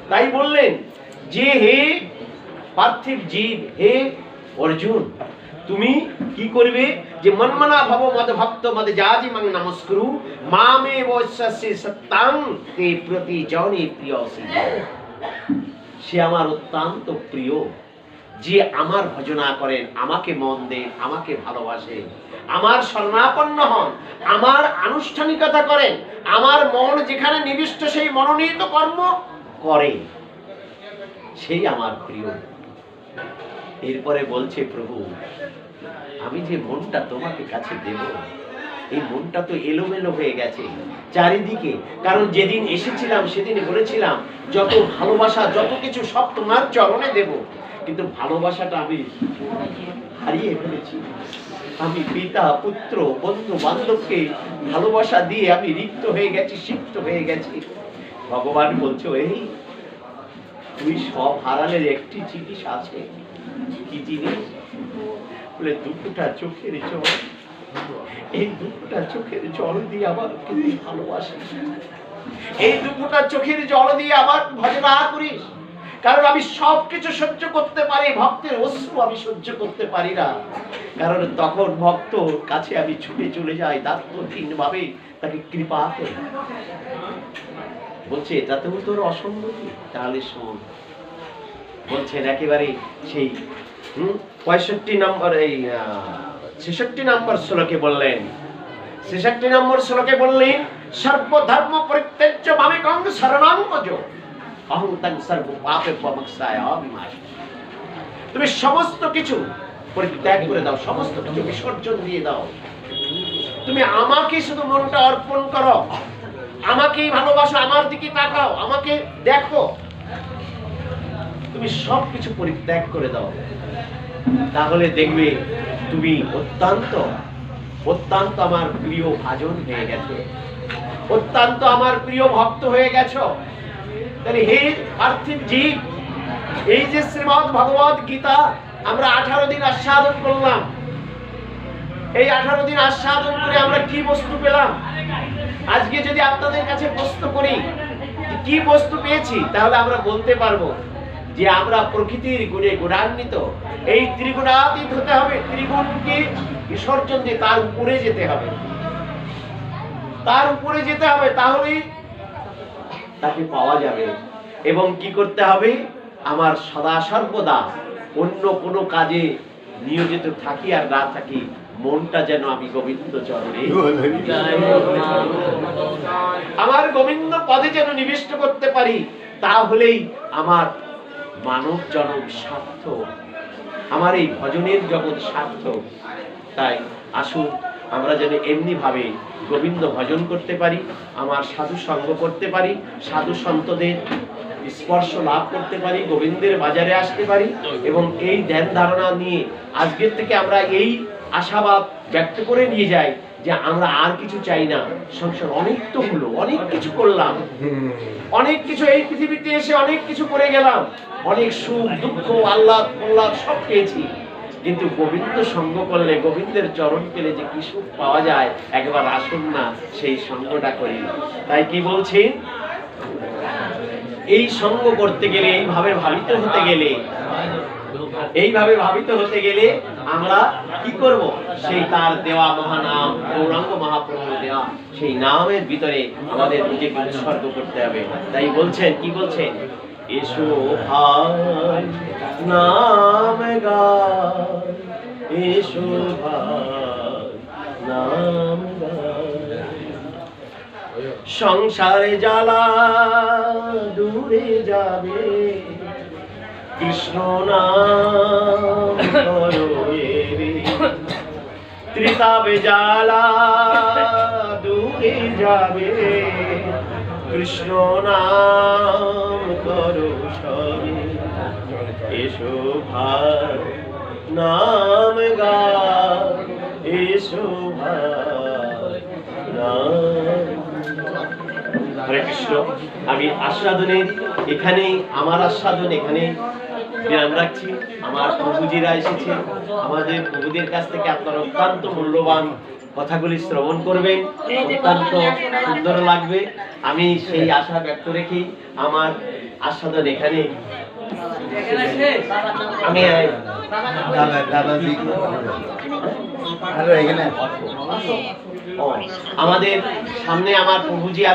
তাই বললেন যে হে পার্থিব জীব, হে অর্জুন, তুমি কি করবে? যে মনমনা ভব মদ ভক্ত মদ জাজি মং নমস্কুরু মামে বৈশ্যসি সত্তাং তে প্রতি জনে প্রিয়সি। সে আমার অত্যন্ত প্রিয়, যে আমার ভজনা করেন, আমাকে মন দেন, আমাকে ভালোবাসেন, আমার শরণাপন্ন হন, আমার আনুষ্ঠানিকতা করেন, আমার মন যেখানে নিবিষ্ট সেই মনোনীত কর্ম করে, সেই আমার প্রিয়। এরপরে বলছে প্রভু, আমি যে মনটা তোমাকে কাছে দেব, এই মনটা তো এলোমেলো হয়ে গেছে চারিদিকে। কারণ যেদিন এসেছিলাম সেদিন বলেছিলাম যত ভালোবাসা যত কিছু সব তোমার চরণে দেব, কিন্তু ভালোবাসাটা আমি হারিয়ে ফেলেছি। আমি পিতা পুত্র বন্ধু বান্ধবকে ভালোবাসা দিয়ে আমি রিক্ত হয়ে গেছি, সিক্ত হয়ে গেছি। ভগবান বলছো, এই তুই সব হারালের একটি জিনিস আছে। কি জিনিস? বলে দুটোটা চোখের জল। এই দুটোটা চোখের জল দিয়ে আমার তুমি ভালোবাসিস, এই দুটোটা চোখের জল দিয়ে আমার ভজনা করিস। কারণ আমি সবকিছু সহ্য করতে পারি, ভক্তের অশ্রু আমি সহ্য করতে পারি না। কারণ তখন ভক্ত কাছে আমি ছুটে চলে যাই, দার্থহীন ভাবে তাকে কৃপা করি। বলছে যাতেও তোর অসঙ্গতি, তাহলে শোন। বলছেন একেবারে সেই 65 নম্বর এই 66 নম্বর শ্লোকে বললেন, 66 নম্বর শ্লোকে বললেন, সর্বধর্ম পরিত্যাজ্য মামেকং শরণং ভজ অহং তং সর্ব পাপে প্রমোক্ষায়ামি মা। তুমি সমস্ত কিছু পরিত্যাগ করে দাও, সমস্ত কিছু বিসর্জন দিয়ে দাও, তুমি আমাকে শুধু মনটা অর্পণ করো, আমাকেই ভালোবাসো, আমার দিকে তাকাও, আমাকে দেখো, তুমি সবকিছু পরিত্যাগ করে দাও, তাহলে দেখবে তুমি অত্যন্ত অত্যন্ত আমার প্রিয় ভাজন হয়ে গেছো, অত্যন্ত আমার প্রিয় ভক্ত হয়ে গেছো। তাহলে হে পার্থিব জীব, এই যে শ্রীমদ্ ভগবদ গীতা আমরা 18 দিন আস্বাদন করলাম, এই 18 দিন আস্বাদন করে আমরা কি বস্তু পেলাম? আজকে যদি আপনাদের কাছে প্রশ্ন করি কি বস্তু পেয়েছি, তাহলে আমরা বলতে পারবো যে আমরা প্রকৃতির গুণে গুণান্বিত, এই ত্রিগুণাতীত হতে হবে, ত্রিগুণকে বিসর্জন দিয়ে তার উপরে যেতে হবে, তার উপরে যেতে হবে, তাহলেই তাকে পাওয়া যাবে। এবং কি করতে হবে? আমার সদা সর্বদা অন্য কোনো কাজে নিয়োজিত থাকি আর না থাকি, মনটা যেন আমি গোবিন্দ চরণে, আমার গোবিন্দ পদে যেন নিবিষ্ট করতে পারি, তাহলেই আমার মানব জন্ম সার্থক, আমার এই ভজনের জগৎ সার্থক। তাই আসুন আমরা যেন এমনি ভাবে গোবিন্দ ভজন করতে পারি, আমার সাধু সঙ্গ করতে পারি, সাধু সন্তদের স্পর্শ লাভ করতে পারি, গোবিন্দের বাজারে আসতে পারি, এবং এই ধ্যান ধারণা নিয়ে আজকের থেকে আমরা এই আশাবাদ ব্যক্ত করে নিয়ে যাই যে আমরা আর কিছু চাই না। সংসার অনেক তো হলো, অনেক কিছু করলাম, অনেক কিছু এই পৃথিবীতে এসে অনেক কিছু করে গেলাম, অনেক সুখ দুঃখ আহ্লাদ প্রহ্লাদ সব পেয়েছি, কিন্তু গোবিন্দ সঙ্গ করলে, গোবিন্দের চরণ পেলে যে কি সুখ পাওয়া যায়, একবার আসুন না সেই সঙ্গটা করি। তাই কি বলছেন? এই সঙ্গ করতে গেলে, এইভাবে ভাবিত হতে গেলে, এইভাবে ভাবিত হতে গেলে আমরা কি করব? সেই তার দেওয়া মহানাম, গৌরাঙ্গ মহাপ্রভুর দেওয়া সেই নামের ভিতরে আমাদের নিজেকে উৎসর্গ করতে হবে। তাই বলছেন, কি বলছেন? এসো ভাই নাম গায়, এসো ভাই নাম গায়, সংসারে জ্বালা দূরে যাবে, কৃষ্ণ নাম করো এরে, ত্রিতাবে জ্বালা দূরে যাবে, কৃষ্ণ নাম করো সবে, এসো ভাই নাম গায়, এসো ভাই নাম। হরে কৃষ্ণ। আমি আস্বাদনে এখানেই, আমার আস্বাদন এখানে বিরাম রাখছি। আমার প্রভুজিরা এসেছে, আমাদের প্রভুদের কাছ থেকে আপনার অত্যন্ত মূল্যবান কথাগুলি শ্রবণ করবেন, অত্যন্ত সুন্দর লাগবে। আমি সেই আশা ব্যক্ত রেখে আমার আস্বাদন এখানে আমি দাদাজি আর এখানে ও, আমাদের সামনে আমার প্রভুজি আছে।